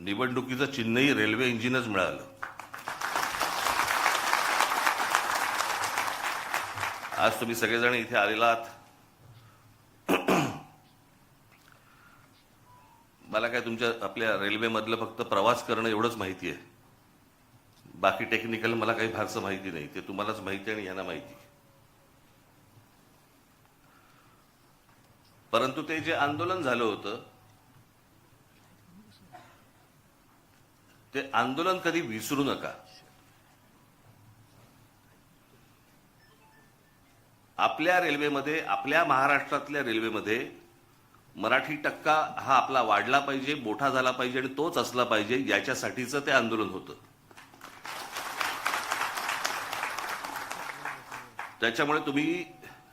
निवडणुकीचं चिन्हही रेल्वे इंजिनच मिळालं. आज तुम्ही सगळेजण इथे आलेलात. मला काय तुमच्या आपल्या रेल्वेमधलं फक्त प्रवास करणं एवढंच माहिती आहे. बाकी टेक्निकल मला काही फारसं माहिती नाही. ते तुम्हालाच माहिती आणि यांना माहिती. परंतु ते जे आंदोलन झालं होतं ते आंदोलन कधी विसरू नका. आपल्या रेल्वेमध्ये, आपल्या महाराष्ट्रातल्या रेल्वेमध्ये मराठी टक्का हा आपला वाढला पाहिजे, मोठा झाला पाहिजे आणि तोच असला पाहिजे, याच्यासाठीचं ते आंदोलन होतं. त्याच्यामुळे तुम्ही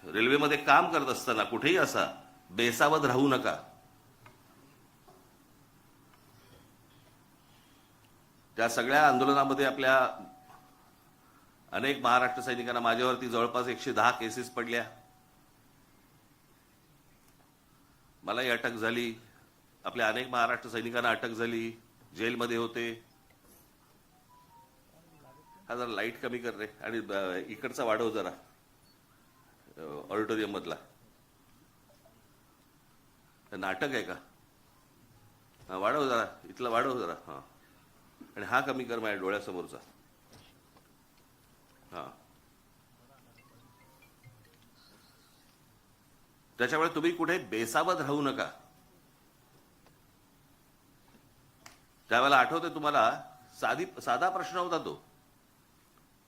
रेल्वेमध्ये काम करत असताना कुठेही असा बेसावध राहू नका. त्या सगळ्या आंदोलनामध्ये आपल्या अनेक महाराष्ट्र सैनिकांना, माझ्यावरती जवळपास 110 केसेस पडल्या. मलाही अटक झाली. आपल्या अनेक महाराष्ट्र सैनिकांना अटक झाली, जेलमध्ये होते. हा जरा लाईट कमी कर रे आणि इकडचा वाढव जरा, ऑडिटोरियम मधला. नाटक आहे का? हा वाढव जरा, इथला वाढव जरा. हा आणि हा कमी कर माझ्या डोळ्यासमोरचा. हा त्याच्यामुळे तुम्ही कुठे बेसावध राहू नका. त्यावेळेला आठवतंय तुम्हाला, साधा प्रश्न होता तो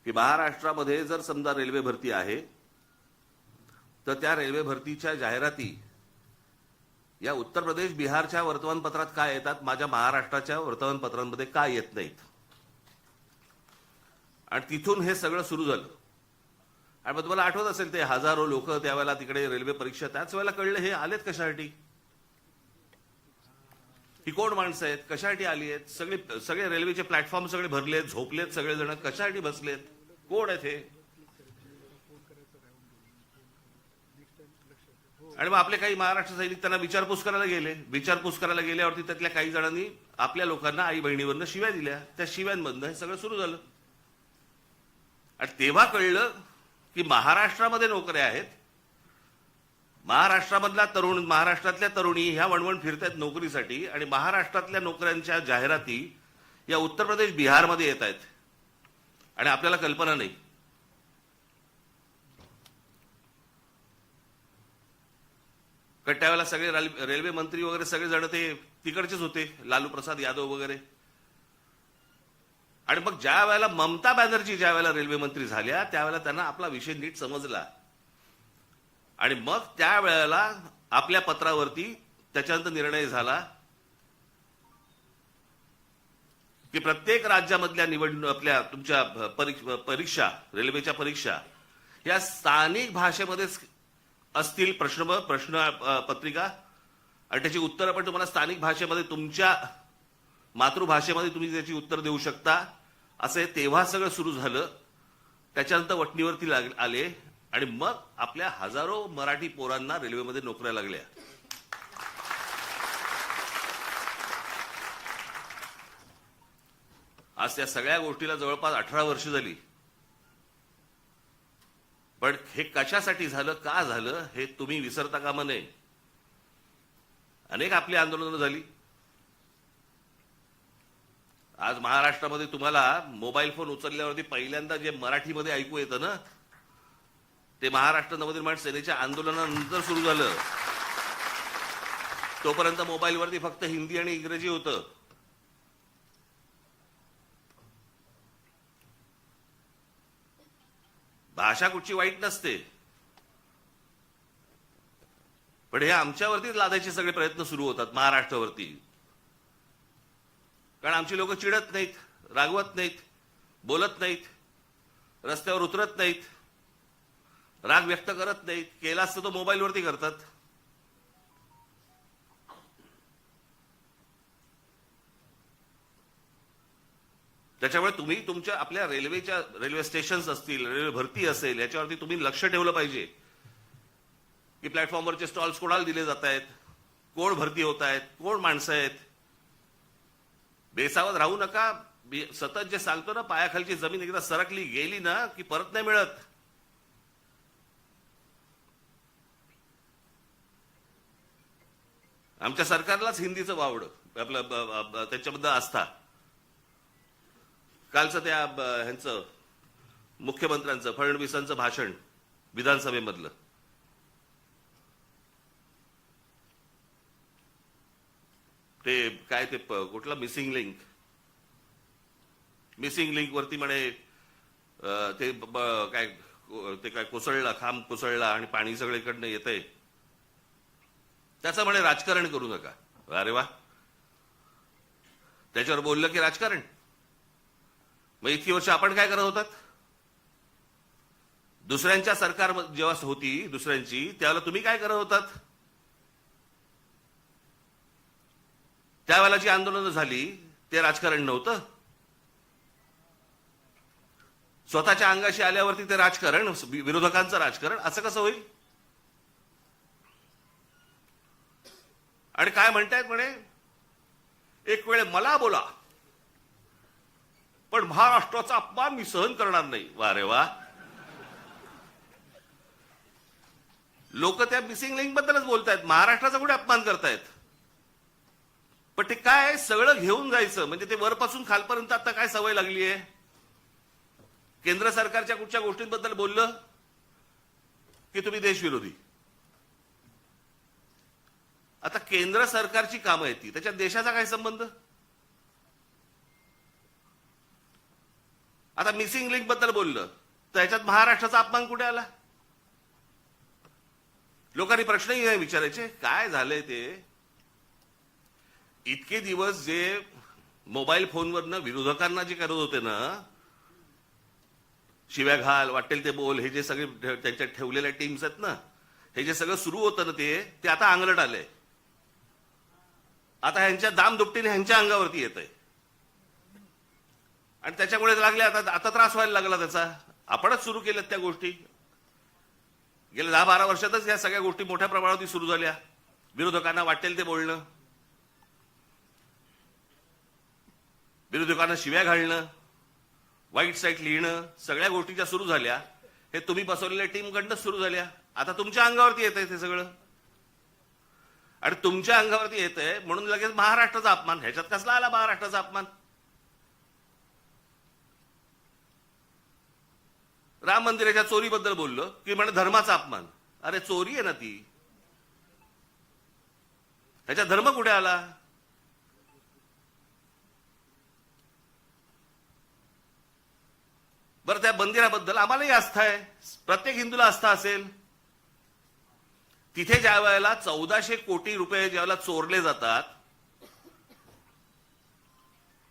की महाराष्ट्रामध्ये जर समजा रेल्वे भरती आहे तर त्या रेल्वे भरतीच्या जाहिराती या उत्तर प्रदेश, बिहारच्या वर्तमानपत्रात काय येतात, माझ्या महाराष्ट्राच्या वर्तमानपत्रांमध्ये का येत नाहीत? आणि तिथून हे सगळं सुरू झालं. आणि मग तुम्हाला आठवत असेल ते हजारो लोक त्यावेळेला तिकडे रेल्वे परीक्षा, त्याच वेळेला कळलं हे आलेत कशासाठी, ही कोण माणसं आहेत, कशासाठी आली आहेत. सगळे रेल्वेचे प्लॅटफॉर्म सगळे भरलेत, झोपलेत सगळेजण, कशासाठी बसलेत, कोण आहेत हे. आणि मग आपले काही महाराष्ट्र सैनिक त्यांना विचारपूस करायला गेले. विचारपूस करायला गेल्यावरती त्यातल्या काही जणांनी आपल्या लोकांना आई बहिणीवरनं शिव्या दिल्या. त्या शिव्यांमधनं हे सगळं सुरू झालं. आणि तेव्हा कळलं की महाराष्ट्रामध्ये नोकऱ्या आहेत, महाराष्ट्रातल्या तरुणी ह्या वणवण फिरतायत नोकरीसाठी, आणि महाराष्ट्रातल्या नोकऱ्यांच्या जाहिराती या उत्तर प्रदेश, बिहारमध्ये येत आहेत आणि आपल्याला कल्पना नाही. कारण त्यावेळेला सगळे रेल्वे मंत्री वगैरे सगळे जण ते तिकडचेच होते, लालू प्रसाद यादव वगैरे. आणि मग ज्या वेळेला ममता बॅनर्जी ज्या वेळेला रेल्वे मंत्री झाल्या त्यावेळेला त्यांना आपला विषय नीट समजला. आणि मग त्यावेळेला आपल्या पत्रावरती त्याच्यानंतर निर्णय झाला की प्रत्येक राज्यामधल्या आपल्या तुमच्या परीक्षा, रेल्वेच्या परीक्षा या स्थानिक भाषेमध्येच असतील. प्रश्न पत्रिका आणि त्याची उत्तरं पण तुम्हाला स्थानिक भाषेमध्ये, तुमच्या मातृभाषेमध्ये तुम्ही त्याची उत्तर देऊ शकता. असे तेव्हा सगळं सुरू झालं. त्याच्यानंतर वटणीवरती आले आणि मग आपल्या हजारो मराठी पोरांना रेल्वेमध्ये नोकऱ्या लागल्या. आज त्या सगळ्या गोष्टीला जवळपास 18 वर्ष झाली. पण हे कशासाठी झालं, का झालं, हे तुम्ही विसरता कामा नये. अनेक आपली आंदोलनं झाली. आज महाराष्ट्रामध्ये तुम्हाला मोबाईल फोन उचलल्यावरती पहिल्यांदा जे मराठीमध्ये ऐकू येतं ना, ते महाराष्ट्र नवनिर्माण सेनेच्या आंदोलनानंतर सुरू झालं. तोपर्यंत मोबाईलवरती फक्त हिंदी आणि इंग्रजी होतं. भाषा कुठची वाईट नसते, पण हे आमच्यावरतीच लादायचे सगळे प्रयत्न सुरू होतात महाराष्ट्रावरती. कारण आमची लोक चिडत नाहीत, रागवत नाहीत, बोलत नाहीत, रस्त्यावर उतरत नाहीत, राग व्यक्त करत नाहीत. केला असतं तो मोबाईलवरती करतात. त्याच्यामुळे तुम्ही तुमच्या आपल्या रेल्वे स्टेशन्स असतील, रेल्वे भरती असेल, याच्यावरती तुम्ही लक्ष ठेवलं पाहिजे की प्लॅटफॉर्मवरचे स्टॉल्स कोणाला दिले जात आहेत, कोण भरती होत आहेत, कोण माणसं आहेत. बेसावध राहू नका. सतत जे सांगतो ना, पायाखालची जमीन एकदा सरकली गेली ना की परत नाही मिळत. आमच्या सरकारलाच हिंदीचं वावडं आपलं त्याच्याबद्दल आस्था. कालचं त्या ह्यांचं मुख्यमंत्र्यांचं फडणवीसांचं भाषण विधानसभेमधलं, ते काय ते कुठला मिसिंग लिंक वरती म्हणे ते काय कोसळला, खांब कोसळला आणि पाणी सगळीकडनं येतंय, त्याचं म्हणे राजकारण करू नका. अरे वा, त्याच्यावर बोललं की राजकारण. मग इतकी वर्ष आपण काय करत होतात? दुसऱ्यांच्या सरकार जेव्हा होती दुसऱ्यांची, त्यावेळेला तुम्ही काय करत होतात? त्यावेळेला जी आंदोलनं झाली ते राजकारण नव्हतं. स्वतःच्या अंगाशी आल्यावरती ते राजकारण, विरोधकांचं राजकारण, असं कसं होईल? आणि काय म्हणतायत म्हणे, एक वेळ मला बोला पण महाराष्ट्राचा अपमान मी सहन करणार नाही. वा रे वा, लोक त्या मिसिंग लिंक बद्दलच बोलतायत, महाराष्ट्राचा कुठे अपमान करतायत? पण ते काय सगळं घेऊन जायचं म्हणजे ते वरपासून खालपर्यंत आता काय सवय लागली आहे? केंद्र सरकारच्या कुठच्या गोष्टींबद्दल बोललं की तुम्ही देशविरोधी. आता केंद्र सरकारची कामं आहेत ती, त्याच्यात देशाचा काय संबंध? आता मिसिंग लिंक बद्दल बोललं तर याच्यात महाराष्ट्राचा अपमान कुठे आला? लोकांनी प्रश्नही नाही विचारायचे. काय झालंय ते, इतके दिवस जे मोबाईल फोनवरनं विरोधकांना जे करत होते ना, शिव्या घाल, वाटेल ते बोल, हे जे सगळे त्यांच्या ठेवलेल्या टीम्स आहेत ना, हे जे सगळं सुरू होतं ना, ते आता अंगलट आलंय. आता ह्यांच्या दामदुपटीने ह्यांच्या अंगावरती येत आहे आणि त्याच्यामुळे लागले आता त्रास व्हायला लागला त्याचा. आपणच सुरू केल्यात त्या गोष्टी. गेल्या 10-12 वर्षातच या सगळ्या गोष्टी मोठ्या प्रमाणावरती सुरू झाल्या. विरोधकांना वाटेल ते बोलणं, विरोधकांना शिव्या घालणं, वाईट साईट लिहिणं, सगळ्या गोष्टीच्या सुरू झाल्या. हे तुम्ही बसवलेल्या टीमकडनं सुरू झाल्या. आता तुमच्या अंगावरती येत आहे ते सगळं, आणि तुमच्या अंगावरती येत आहे म्हणून लगेच महाराष्ट्राचा अपमान. ह्याच्यात कसला आला महाराष्ट्राचा अपमान? राम मंदिराच्या चोरीबद्दल बोललो की म्हणे धर्माचा अपमान. अरे चोरी आहे ना ती, ह्याच्यात धर्म कुठे आला? बरं, त्या मंदिराबद्दल आम्हालाही आस्था आहे, प्रत्येक हिंदूला आस्था असेल. तिथे ज्या वेळेला 1400 कोटी रुपये ज्यावेळेला चोरले जातात,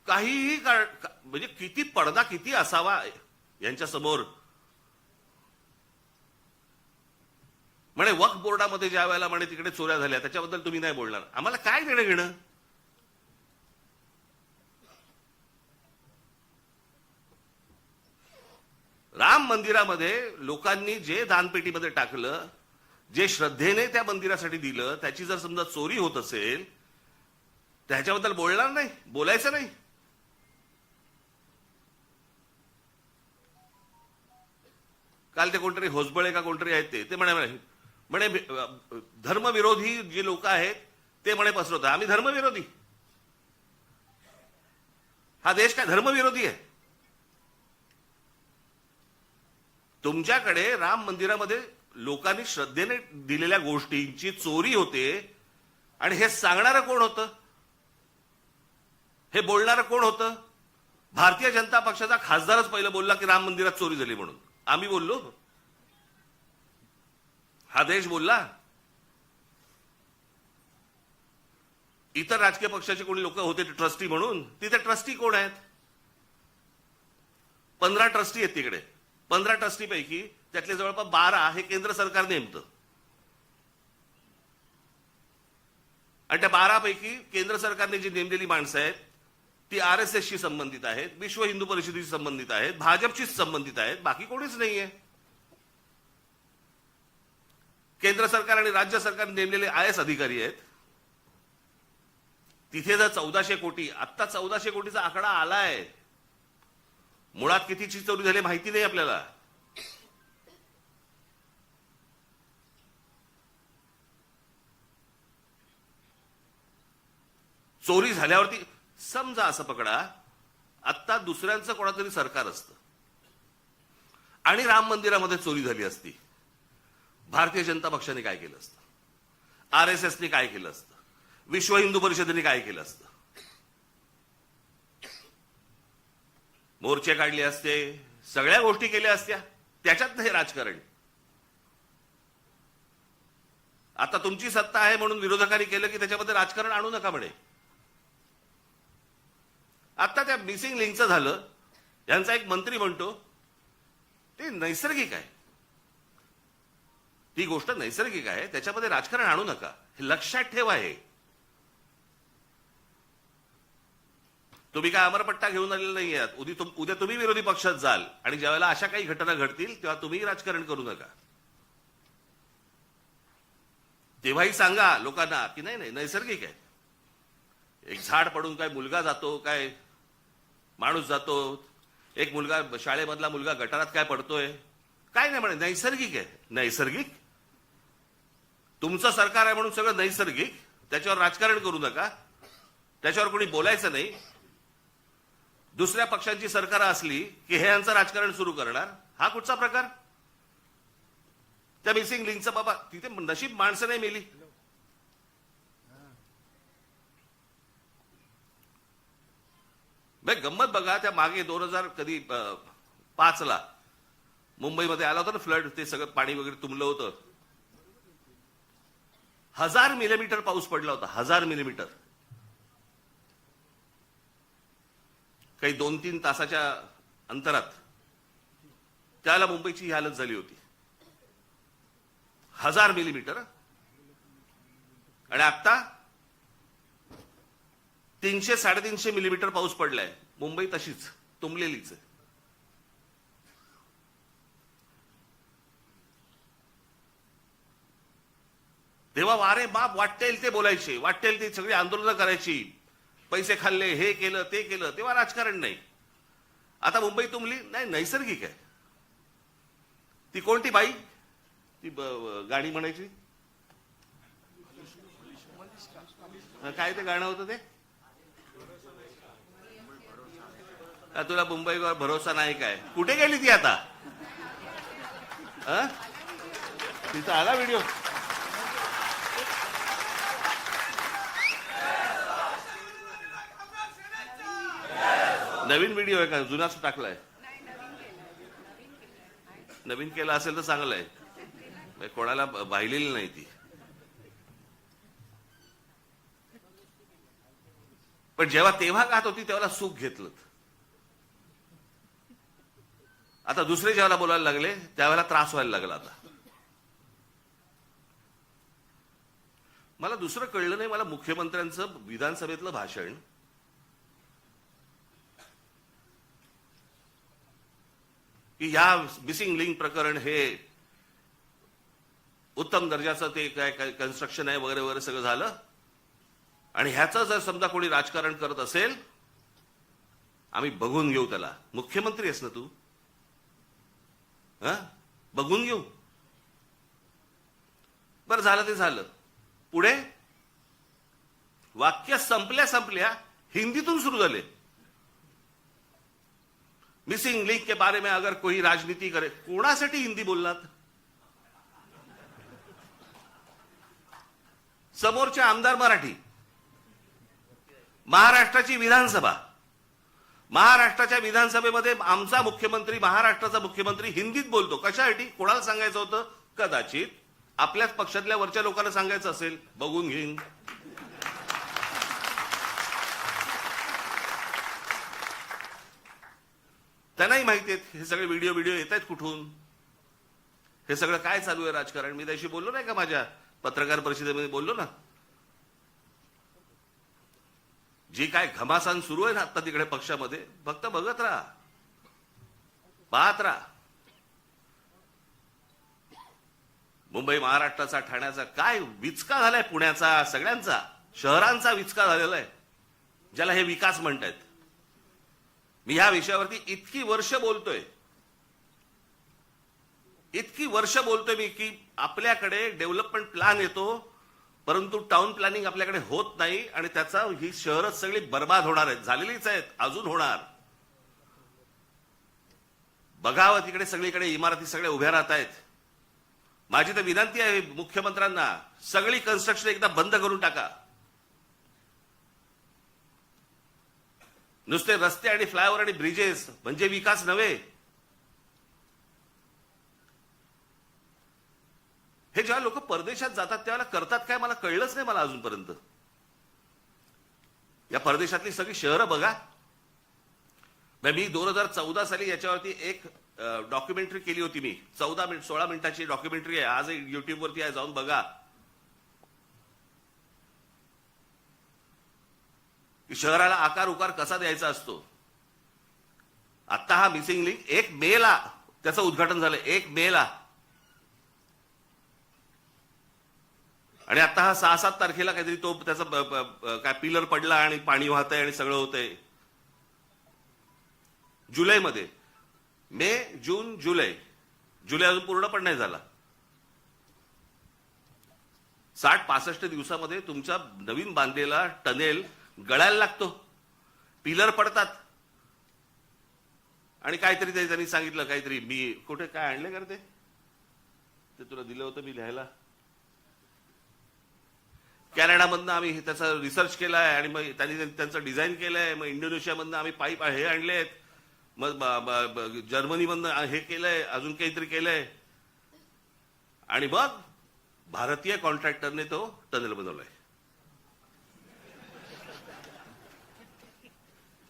काहीही म्हणजे किती पडदा किती असावा यांच्या समोर. म्हणे वक्फ बोर्डामध्ये ज्या वेळेला म्हणे तिकडे चोऱ्या झाल्या त्याच्याबद्दल तुम्ही नाही बोलणार. आम्हाला काय देणं घेणं? राम मंदिरामध्ये लोकांनी जे दानपेटीमध्ये टाकलं, जे श्रद्धेने त्या मंदिरासाठी दिलं, त्याची जर समजा चोरी होत असेल त्याच्याबद्दल बोलणार नाही, बोलायचं नाही. काल ते कोणतरी होसबळे का कोणतरी आहेत ते म्हणे धर्मविरोधी जे लोक आहेत ते म्हणे पसरवतात. आम्ही धर्मविरोधी? हा देश काय धर्मविरोधी आहे? तुमच्याकडे राम मंदिरामध्ये लोकांनी श्रद्धेने दिलेल्या गोष्टींची चोरी होते आणि हे सांगणारं कोण होतं? हे बोलणारं कोण होतं? भारतीय जनता पक्षाचा खासदारच पहिलं बोलला की राम मंदिरात चोरी झाली म्हणून. आम्ही बोललो? हा देश बोलला? इतर राजकीय पक्षाचे कोणी लोक होते ट्रस्टी म्हणून, तिथे ट्रस्टी कोण आहेत? 15 ट्रस्टी आहेत तिकडे. 15 ट्रस्टी पैकी त्यातले जवळपास 12 हे केंद्र सरकार नेमतं, आणि त्या 12 पैकी केंद्र सरकारने जी नेमलेली माणसं आहेत ती RSSशी संबंधित आहेत, विश्व हिंदू परिषदेशी संबंधित आहेत, भाजपशीच संबंधित आहेत, बाकी कोणीच नाहीये. केंद्र सरकार आणि राज्य सरकार नेमलेले IAS अधिकारी आहेत. तिथे जर 1400 कोटी, आत्ता 1400 कोटीचा आकडा आलाय, मुळात कितीची चोरी झाली माहिती नाही आपल्याला. चोरी झाल्यावरती समजा असं पकडा, आत्ता दुसऱ्यांचं कोणातरी सरकार असतं आणि राम मंदिरामध्ये चोरी झाली असती, भारतीय जनता पक्षाने काय केलं असतं, RSSने काय केलं असतं, विश्व हिंदू परिषदेने काय केलं असतं? मोर्चे काढले असते, सगळ्या गोष्टी केल्या असत्या. त्याच्यात हे राजकारण. आता तुमची सत्ता आहे म्हणून विरोधकांनी केलं की त्याच्यामध्ये राजकारण आणू नका म्हणे. आता त्या मिसिंग लिंकचं झालं, यांचा एक मंत्री म्हणतो ते नैसर्गिक आहे, ती गोष्ट नैसर्गिक आहे, त्याच्यामध्ये राजकारण आणू नका, हे लक्षात ठेवा. हे तुम्ही काय अमरपट्टा घेऊन आलेले नाही आहात. उद्या तुम्ही विरोधी पक्षात जाल आणि ज्यावेळेला अशा काही घटना घडतील तेव्हा तुम्ही राजकारण करू नका. तेव्हाही सांगा लोकांना की नाही नाही नैसर्गिक आहे. एक झाड पडून काय मुलगा जातो, काय माणूस जातो, एक मुलगा शाळेमधला मुलगा गटारात काय पडतोय, काय नाही म्हणे, नैसर्गिक आहे. नैसर्गिक? तुमचं सरकार आहे म्हणून सगळं नैसर्गिक, त्याच्यावर राजकारण करू नका, त्याच्यावर कोणी बोलायचं नाही. दुसऱ्या पक्षांची सरकार असली की हे यांचं राजकारण सुरू करणार, हा कुठचा प्रकार? त्या मिसिंग लिंकचं बाबा तिथे नशीब माणसं नाही मेली. गंमत बघा, त्या मागे 2005 ला मुंबईमध्ये आला होता ना फ्लड, ते सगळं पाणी वगैरे तुंबलं होतं. 1000 मिलीमीटर पाऊस पडला होता, 1000 मिलीमीटर. काही 2-3 तासाच्या अंतरात त्याला मुंबईची ही हालत झाली होती. 1000 मिलीमीटर. आणि आता 300-350 मिलीमीटर पाऊस पडलाय. मुंबई तशीच तुंबलेलीच आहे. तेव्हा वारे बाप वाटेल ते बोलायचे, वाटेल ते सगळी आंदोलनं करायची, पैसे खाल्ले, हे केलं ते केलं, तेव्हा राजकारण नाही. आता मुंबई तुंबली नाही, नैसर्गिक आहे. ती कोणती बाई, ती गाणी म्हणायची, काय ते गाणं होतं ते, तुला मुंबईवर भरोसा नाही काय, कुठे गेली ती आता? तिचा आला व्हिडिओ, नवीन व्हिडिओ आहे का, जुनाच टाकलाय? नवीन केला असेल तर चांगलं आहे, कोणाला पाहिलेली नाही ती. पण जेव्हा तेव्हा गात होती तेव्हा सुख घेतलं. आता दुसरे जेव्हा बोलायला लागले त्यावेळेला त्रास व्हायला लागला. आता मला दुसरं कळलं नाही, मला मुख्यमंत्र्यांचं विधानसभेतलं भाषण की या मिसिंग लिंक प्रकरण हे उत्तम दर्जाचं ते काय काय कन्स्ट्रक्शन आहे वगैरे वगैरे सगळं झालं, आणि ह्याचं जर समजा कोणी राजकारण करत असेल आम्ही बघून घेऊ त्याला. मुख्यमंत्री आहेस ना तू, बघून घेऊ. बरं झालं ते झालं. पुढे वाक्य संपल्या हिंदीतून सुरू झाले. मिसिंग लिंक के बारे में अगर कोई राजनीति करे, कोणासाठी हिंदी बोललात? समोरचे आमदार मराठी, महाराष्ट्राची विधानसभा, महाराष्ट्राच्या विधानसभेमध्ये आमचा मुख्यमंत्री, महाराष्ट्राचा मुख्यमंत्री हिंदीत बोलतो. कशासाठी? कोणाला सांगायचं होतं? कदाचित आपल्याच पक्षातल्या वरच्या लोकांना सांगायचं असेल, बघून घेईन. त्यांनाही माहिती आहेत हे सगळे व्हिडिओ येत आहेत कुठून, हे सगळं काय चालू आहे राजकारण. मी त्याशी बोललो नाही का, माझ्या पत्रकार परिषदेमध्ये बोललो ना. जी काय घमासान सुरू आहे ना आता तिकडे पक्षामध्ये, फक्त बघत राहा, पाहत राहा. मुंबई महाराष्ट्राचा, ठाण्याचा काय विचका झालाय, पुण्याचा, सगळ्यांचा, शहरांचा विचका झालेला आहे. ज्याला हे विकास म्हणतायत. मी ह्या विषयावरती इतकी वर्ष बोलतोय मी की आपल्याकडे डेव्हलपमेंट प्लॅन येतो, परंतु टाउन प्लॅनिंग आपल्याकडे होत नाही आणि त्याचा ही शहरं सगळी बर्बाद होणार आहेत, झालेलीच आहेत, अजून होणार. बघावं तिकडे सगळीकडे इमारती सगळ्या उभ्या राहत आहेत. माझी तर विनंती आहे मुख्यमंत्र्यांना, सगळी कन्स्ट्रक्शन एकदा बंद करून टाका. नुसते रस्ते आणि फ्लायओव्हर आणि ब्रिजेस म्हणजे विकास नव्हे. हे जेव्हा लोक परदेशात जातात त्यावेळेला करतात काय मला कळलंच नाही मला अजूनपर्यंत. या परदेशातली सगळी शहरं बघा. मी 2014 साली याच्यावरती एक डॉक्युमेंटरी केली होती. मी 16 मिनिटाची डॉक्युमेंटरी आहे, आज युट्यूबवरती आहे, जाऊन बघा. शहराला आकार उकार कसा द्यायचा असतो. आता हा मिसिंग लिंक 1 मेला त्याचं उद्घाटन झालं, 1 मेला. आणि आता हा 6-7 तारखेला काहीतरी तो त्याचा काय पिलर पडला आणि पाणी वाहतंय आणि सगळं होतंय. जुलैमध्ये मे, जून, जुलै अजून पूर्ण पण नाही झाला. 60-65 दिवसामध्ये तुमचा नवीन बांधलेला टनेल गळायला लागतो, पिलर पडतात. आणि काहीतरी त्यांनी सांगितलं, काहीतरी मी कुठे काय आणले करते ते तुला दिलं होतं मी लिहायला. कॅनडामधनं आम्ही त्याचा रिसर्च केलाय आणि मग त्यांनी त्यांचं डिझाईन केलंय. मग इंडोनेशियामधनं आम्ही पाईप हे आणलेत, मग जर्मनीमधनं हे केलंय, अजून काहीतरी केलंय. आणि मग भारतीय कॉन्ट्रॅक्टरने तो टनेल बनवलाय.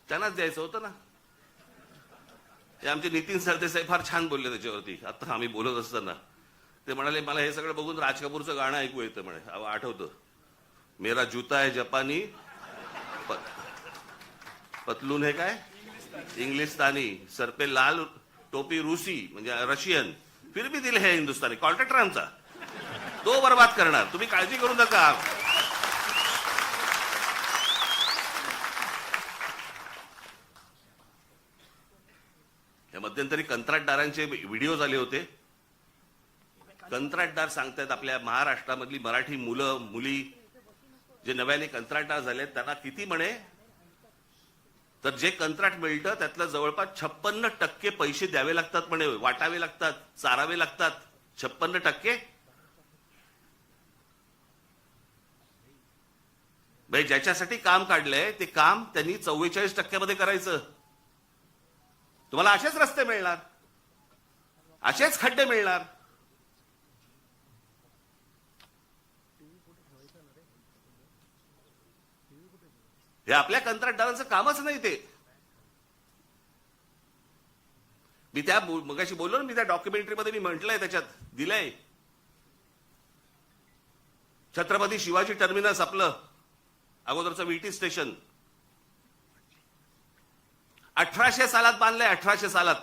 त्यांनाच द्यायचं होतं ना. ते आमचे नितीन सरदेसाई फार छान बोलले त्याच्यावरती. आता आम्ही बोलत असताना ते म्हणाले, मला हे सगळं बघून राज कपूरचं गाणं ऐकू येतं म्हणे, आठवतं. मेरा जूता है जपानी, पतलून है काय इंग्लिशतानी, सर पे लाल टोपी रूसी म्हणजे रशियन, फिर भी दिल है हिंदुस्तानी. कॉन्ट्रॅक्टर आमचा तो बर्बाद करणार, तुम्ही काळजी करू नका. या मध्यंतरी कंत्राटदारांचे व्हिडिओज आले होते. कंत्राटदार सांगतायत आपल्या महाराष्ट्रामधली मराठी मुलं मुली जे नव्याने कंत्राटदार झाले त्यांना किती म्हणे, तर जे कंत्राट मिळतं त्यातलं जवळपास 56% पैसे द्यावे लागतात म्हणे, वाटावे लागतात, चारावे लागतात. 56%. भाई ज्याच्यासाठी काम काढलंय ते काम त्यांनी 44% करायचं. तुम्हाला असेच रस्ते मिळणार, असेच खड्डे मिळणार. हे आपल्या कंत्राटदारांचं कामच नाही. ते मी त्या मगाशी बोललो ना, मी त्या डॉक्युमेंटरीमध्ये मी म्हटलंय, त्याच्यात दिलंय. छत्रपती शिवाजी टर्मिनस आपलं अगोदरचं VT स्टेशन 1800 सालात बांधलंय. 1800 सालात.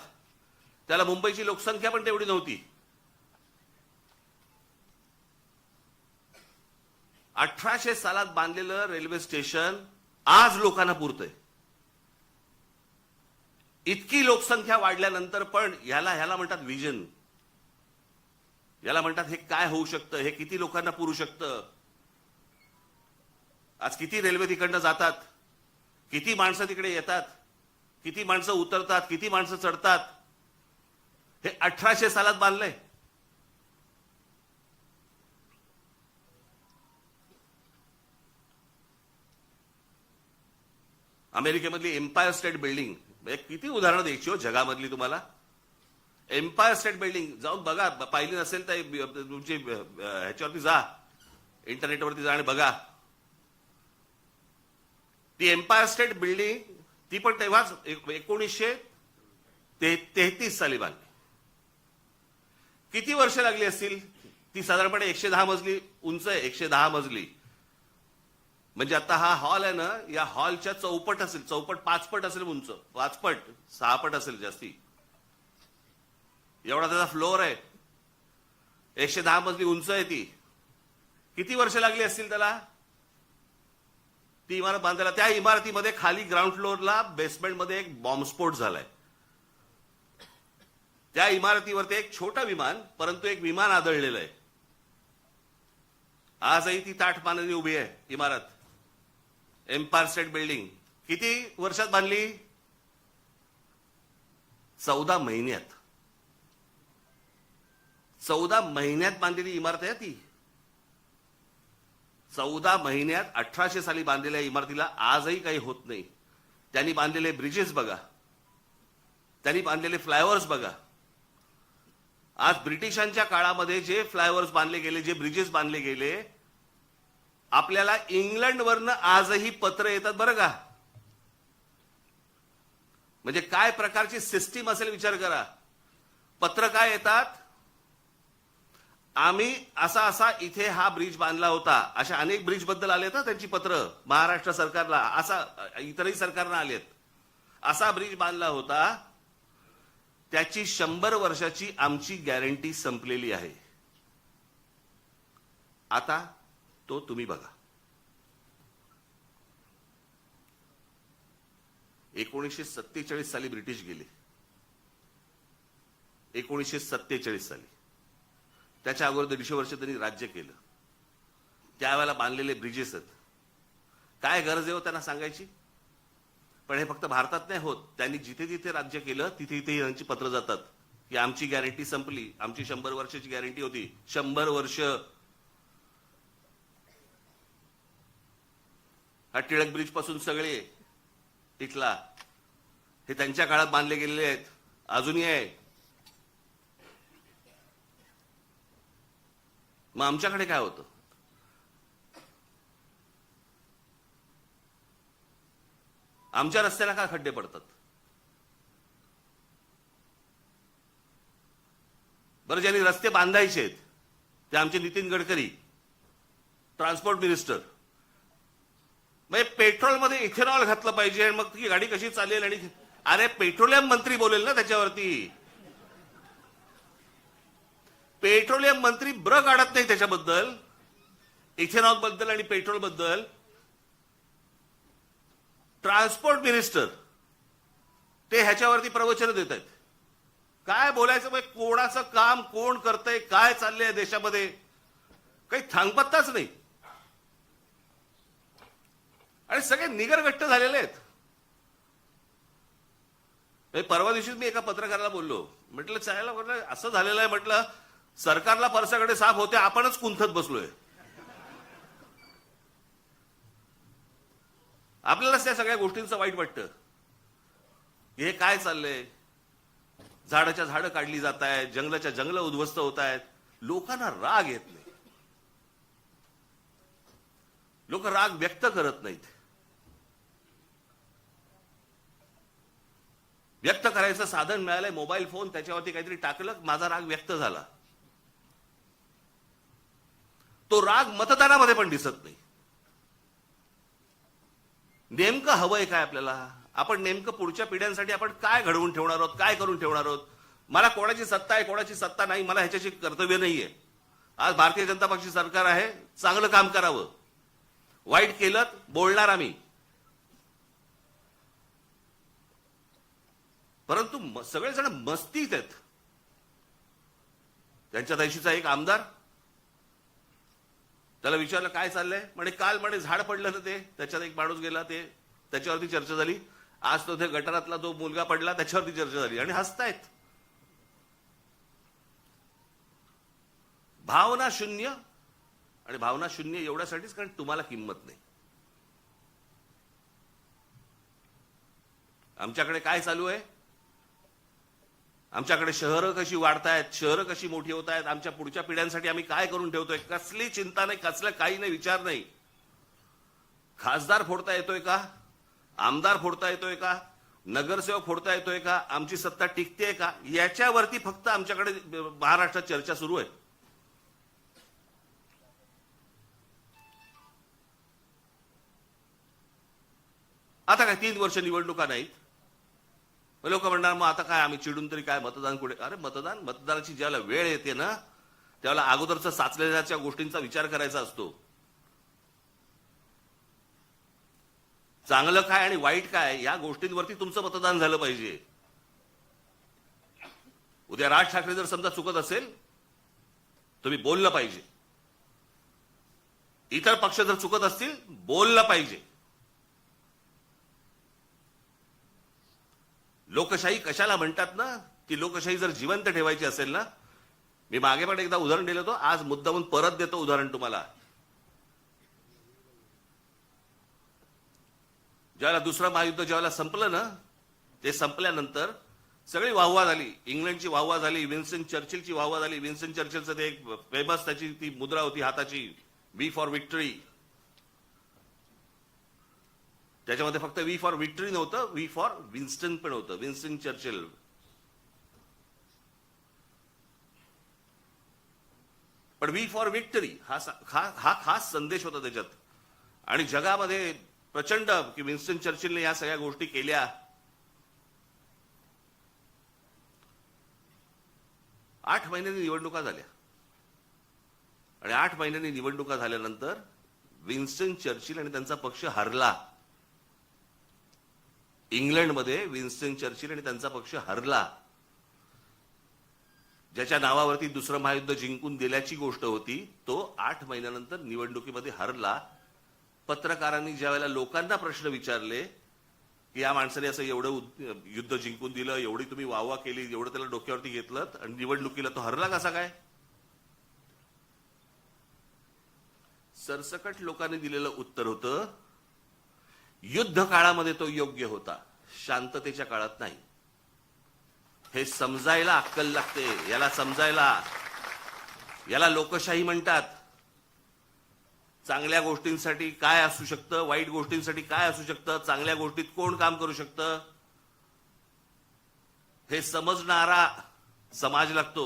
त्याला मुंबईची लोकसंख्या पण तेवढी नव्हती. 1800 सालात बांधलेलं रेल्वे स्टेशन आज लोकांना पुरतंय. इतकी लोकसंख्या वाढल्यानंतर पण ह्याला म्हणतात विजन. याला म्हणतात हे काय होऊ शकतं, हे किती लोकांना पुरू शकतं. आज किती रेल्वे तिकडनं जातात, किती माणसं तिकडे येतात, किती माणसं उतरतात, किती माणसं चढतात. हे 1800 सालात बांधलंय. अमेरिकेमधली एम्पायर स्टेट बिल्डिंग, किती उदाहरणं द्यायची हो जगामधली तुम्हाला. एम्पायर स्टेट बिल्डिंग जाऊन बघा, पाहिली नसेल तर तुमची ह्याच्यावरती जा, इंटरनेटवरती जा आणि बघा. ती एम्पायर स्टेट बिल्डिंग ती पण तेव्हाच 1933 साली बांधली. किती वर्ष लागली असतील. ती साधारणपणे 110 मजली उंच आहे. 110 मजली म्हणजे आता हा हॉल आहे ना, या हॉलच्या चौपट असेल, 5 पट असेल उंच, 5 पट 6 पट असेल जास्ती. एवढा त्याचा फ्लोअर आहे. 110 मजली उंच आहे ती. किती वर्ष लागली असतील त्याला. ती इमारत बांधायला, त्या इमारतीमध्ये खाली ग्राउंड फ्लोअरला बेसमेंटमध्ये एक बॉम्बस्फोट झालाय. त्या इमारतीवरती एक छोटं विमान, परंतु एक विमान आदळलेलं आहे. आजही ती ताठ मानेने उभी आहे इमारत. एम्पायर स्टेट बिल्डिंग किती वर्षात बांधली? 14 महिन्यात. 14 महिन्यात बांधलेली इमारत आहे ती. 14 महिन्यात 1800 साली बांधलेल्या इमारतीला आजही काही होत नाही. त्यांनी बांधलेले ब्रिजेस बघा, त्यांनी बांधलेले फ्लायओव्हर्स बघा. आज ब्रिटिशांच्या काळामध्ये जे फ्लायओव्हर्स बांधले गेले, जे ब्रिजेस बांधले गेले, आपल्याला इंग्लंडवरनं आजही पत्र येतात बरं का. म्हणजे काय प्रकारची सिस्टीम असेल विचार करा. पत्र काय येतात, आम्ही असा असा इथे हा ब्रिज बांधला होता. अशा अनेक ब्रिज बद्दल आलेत ना त्यांची पत्र महाराष्ट्र सरकारला, असा इतरही सरकारना आलेत. असा ब्रिज बांधला होता, त्याची 100 वर्षाची आमची गॅरंटी संपलेली आहे. आता तो तुम्ही बघा. 1947 साली ब्रिटिश गेले. 1947 साली, त्याच्या अगोदर 150 वर्ष त्यांनी राज्य केलं. त्यावेळेला बांधलेले ब्रिजेस आहेत. काय गरज आहे हो त्यांना सांगायची? पण हे फक्त भारतात नाही होत. त्यांनी जिथे जिथे राज्य केलं तिथे तिथे यांची पत्र जातात की आमची गॅरंटी संपली, आमची 100 वर्षाची गॅरंटी होती. 100 वर्ष. हा टिळक ब्रिज पासून सगळे इथला हे त्यांच्या काळात बांधले गेलेले आहेत, अजूनही आहे. मग आमच्याकडे काय होतं? आमच्या रस्त्याला का खड्डे पडतात? बरं, ज्यांनी रस्ते बांधायचे आहेत ते आमचे नितीन गडकरी, ट्रान्सपोर्ट मिनिस्टर. म्हणजे पेट्रोलमध्ये इथेनॉल घातलं पाहिजे आणि मग ती गाडी कशी चालेल? आणि अरे पेट्रोलियम मंत्री बोलेल ना त्याच्यावरती. पेट्रोलियम मंत्री ब्र काढत नाही त्याच्याबद्दल, इथेनॉल बद्दल आणि पेट्रोल बद्दल. ट्रान्सपोर्ट मिनिस्टर ते ह्याच्यावरती प्रवचन देत आहेत. काय बोलायचं? मग कोणाचं काम कोण करतंय, काय चाललंय देशामध्ये, काही थांगपत्ताच नाही. आणि सगळे निगरगट्ट झालेले आहेत. परवा दिवशीच मी एका पत्रकाराला बोललो, म्हटलं चायला, म्हटलं असं झालेलं आहे, म्हटलं सरकारला परसाकडे साफ होते, आपणच कुंथत बसलोय. आपल्यालाच त्या सगळ्या गोष्टींचं वाईट वाटतं. हे काय चाललंय? झाडाच्या झाडं काढली जात आहेत, जंगलाच्या जंगलं उद्ध्वस्त होत आहेत. लोकांना राग येत नाही, लोक राग व्यक्त करत नाहीत. व्यक्त करायचं साधन मिळालंय मोबाईल फोन, त्याच्यावरती काहीतरी टाकलं, माझा राग व्यक्त झाला. तो राग मतदानामध्ये पण दिसत नाही. नेमकं हवंय काय आपल्याला? आपण नेमकं पुढच्या पिढ्यांसाठी आपण काय घडवून ठेवणार आहोत, काय करून ठेवणार आहोत? मला कोणाची सत्ता आहे कोणाची सत्ता नाही, मला ह्याच्याशी कर्तव्य नाहीये. आज भारतीय जनता पक्षाचे सरकार आहे, चांगलं काम करावं. वाईट केलं बोलणार आम्ही, परंतु सगळेजण मस्तीत आहेत. त्यांच्या देशीचा एक आमदार, त्याला विचारलं काय चाललंय, म्हणे काल म्हणे झाड पडलं ना ते, त्याच्यात एक माणूस गेला, ते त्याच्यावरती चर्चा झाली. आज तो ते गटारातला जो मुलगा पडला त्याच्यावरती चर्चा झाली आणि हसतायत. भावना शून्य. आणि भावना शून्य एवढ्यासाठीच कारण तुम्हाला किंमत नाही. आमच्याकडे काय चालू आहे? आमच्याकडे शहरं कशी वाढतायत, शहरं कशी मोठी होत आहेत, आमच्या पुढच्या पिढ्यांसाठी आम्ही काय करून ठेवतोय, कसली चिंता नाही, कसलं काही नाही, विचार नाही. खासदार फोडता येतोय का? आमदार फोडता येतोय का? नगरसेवक फोडता येतोय का? आमची सत्ता टिकतेय का? याच्यावरती फक्त आमच्याकडे महाराष्ट्रात चर्चा सुरू आहे. आता काय 3 वर्ष निवडणुका नाहीत, लोक म्हणणार मग आता काय आम्ही चिडून तरी काय, मतदान कुठे? अरे मतदानाची ज्याला वेळ येते ना त्यावेळेला अगोदरच साचलेल्या गोष्टींचा विचार करायचा असतो. चांगलं काय आणि वाईट काय या गोष्टींवरती तुमचं मतदान झालं पाहिजे. उद्या राज ठाकरे जर समजा चुकत असेल तुम्ही बोललं पाहिजे. इतर पक्ष जर चुकत असतील बोललं पाहिजे. लोकशाही कशाला म्हणतात ना, ती लोकशाही जर जिवंत ठेवायची असेल ना, मी मागे पण एकदा उदाहरण दिलं होतं, आज मुद्दामून परत देतो उदाहरण तुम्हाला. ज्यावेळेला दुसरं महायुद्ध ज्यावेळेला संपलं ना, ते संपल्यानंतर सगळी वाहवा झाली. इंग्लंडची वाहवा झाली, विन्स्टन चर्चिलची वाहवा झाली. विन्स्टन चर्चिलचं ते एक फेमस त्याची ती मुद्रा होती हाताची, वी फॉर विक्टरी. त्याच्यामध्ये फक्त वी फॉर विक्टरी नव्हतं, वी फॉर विन्स्टन पण होतं, विन्स्टन चर्चिल. पण वी फॉर विक्टरी हा खास संदेश होता त्याच्यात. आणि जगामध्ये प्रचंड की विन्स्टन चर्चिलने या सगळ्या गोष्टी केल्या. आठ महिन्यांनी निवडणुका झाल्या आणि 8 महिन्यांनी निवडणुका झाल्यानंतर विन्स्टन चर्चिल आणि त्यांचा पक्ष हरला. इंग्लंडमध्ये विन्स्टन चर्चिल आणि त्यांचा पक्ष हरला. ज्याच्या नावावरती दुसरं महायुद्ध जिंकून दिल्याची गोष्ट होती तो 8 महिन्यानंतर निवडणुकीमध्ये हरला. पत्रकारांनी ज्यावेळेला लोकांना प्रश्न विचारले की या माणसाने असं एवढं युद्ध जिंकून दिलं, एवढी तुम्ही वाहवा केली, एवढं त्याला डोक्यावरती घेतलं आणि निवडणुकीला तो हरला कसा काय? सरसकट लोकांनी दिलेलं उत्तर होतं, युद्ध काळामध्ये तो योग्य होता, शांततेच्या काळात नाही. हे समजायला अक्कल लागते. याला समजायला, याला लोकशाही म्हणतात. चांगल्या गोष्टींसाठी काय असू शकतं, वाईट गोष्टींसाठी काय असू शकतं, चांगल्या गोष्टीत कोण काम करू शकतं, हे समजणारा समाज लागतो.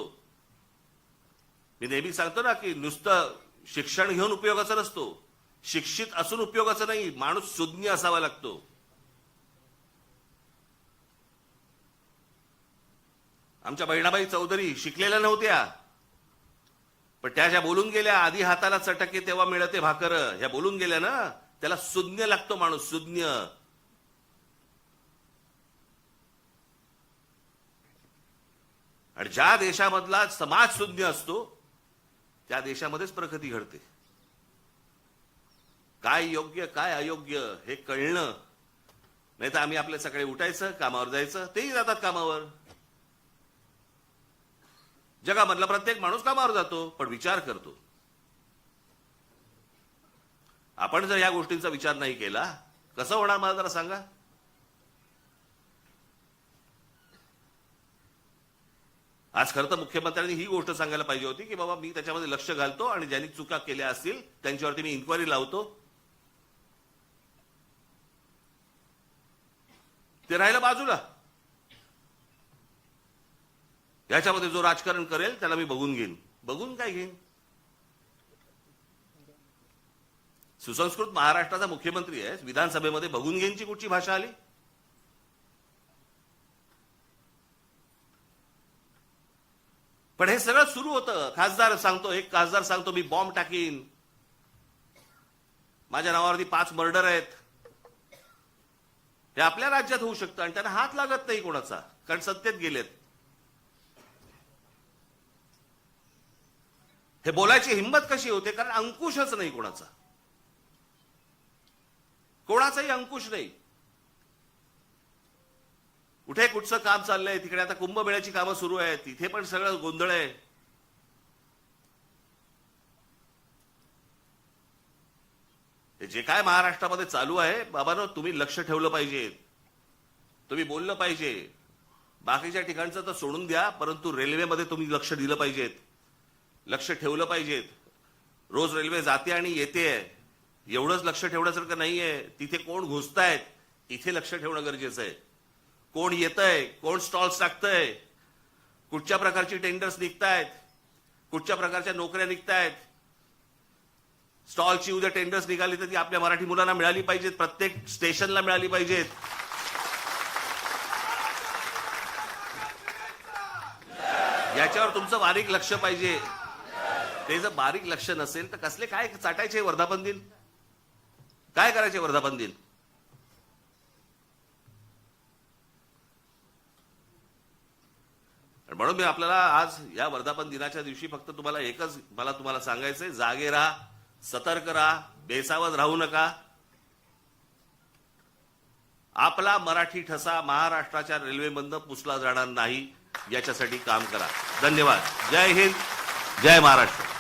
मी नेहमी सांगतो ना की नुसतं शिक्षण घेऊन उपयोगाचा नसतो, शिक्षित असून उपयोगाचा नाही, माणूस सुज्ञ असावा लागतो. आमच्या बहिणाबाई चौधरी शिकलेल्या नव्हत्या, पण त्या ज्या बोलून गेल्या, आधी हाताला चटके तेव्हा मिळते भाकर, ह्या बोलून गेल्या ना, त्याला सुज्ञ लागतो माणूस, सुज्ञ. आणि ज्या देशामधला समाज सुज्ञ असतो त्या देशामध्येच प्रगती घडते. काय योग्य काय अयोग्य हे कळणं. नाही तर आम्ही आपल्या सकाळी उठायचं, कामावर जायचं, तेही जातात कामावर. जगामधला प्रत्येक माणूस कामावर जातो पण विचार करतो. आपण जर या गोष्टींचा विचार नाही केला कसं होणार मला जरा सांगा. आज खरं तर मुख्यमंत्र्यांनी ही गोष्ट सांगायला पाहिजे होती की बाबा मी त्याच्यामध्ये लक्ष घालतो आणि ज्यांनी चुका केल्या असतील त्यांच्यावरती मी इन्क्वायरी लावतो. ते राहिलं बाजूला. याच्यामध्ये जो राजकारण करेल त्याला मी बघून घेईन. बघून काय घेईन? सुसंस्कृत महाराष्ट्राचा मुख्यमंत्री आहे, विधानसभेमध्ये बघून घेईनची कुठची भाषा आली? पण हे सगळं सुरू होतं. खासदार सांगतो, एक खासदार सांगतो मी बॉम्ब टाकीन, माझ्या नावावरती 5 मर्डर आहेत. हे आपल्या राज्यात होऊ शकतं आणि त्यांना हात लागत नाही कोणाचा, कारण सत्तेत गेलेत. हे बोलायची हिंमत कशी होते? कारण अंकुशच नाही कोणाचा, कोणाचाही अंकुश नाही. कुठे कुठचं काम चाललंय, तिकडे आता कुंभमेळ्याची कामं सुरू आहेत, तिथे पण सगळं गोंधळ आहे. जे काय महाराष्ट्रामध्ये चालू आहे बाबांनो, तुम्ही लक्ष ठेवलं पाहिजे, तुम्ही बोललं पाहिजे. बाकीच्या ठिकाणचं तर सोडून द्या, परंतु रेल्वेमध्ये तुम्ही लक्ष दिलं पाहिजेत, लक्ष ठेवलं पाहिजेत. रोज रेल्वे जाते आणि येते, एवढंच लक्ष ठेवण्यासारखं नाहीये. तिथे कोण घुसतायत इथे लक्ष ठेवणं गरजेचं आहे. कोण येतंय, कोण स्टॉल्स टाकतंय, कुठच्या प्रकारची टेंडर्स निघतायत, कुठच्या प्रकारच्या नोकऱ्या निघतायत. स्टॉलची उद्या टेंडर्स निघाली तर ती आपल्या मराठी मुलांना मिळाली पाहिजेत, प्रत्येक स्टेशनला मिळाली पाहिजेत. याच्यावर तुमचं बारीक लक्ष पाहिजे. ते जर बारीक लक्ष नसेल तर कसले काय चाटायचे वर्धापन दिन, काय करायचे वर्धापन दिन? म्हणून मी आपल्याला आज या वर्धापन दिनाच्या दिवशी फक्त तुम्हाला एकच तुम्हाला सांगायचंय, जागे राहा, सतर्क राहा, बेसावध राहू नका. आपला मराठी ठसा महाराष्ट्राच्या रेल्वेमधनं पुसला जाणार नाही याच्यासाठी काम करा. धन्यवाद. जय हिंद, जय महाराष्ट्र.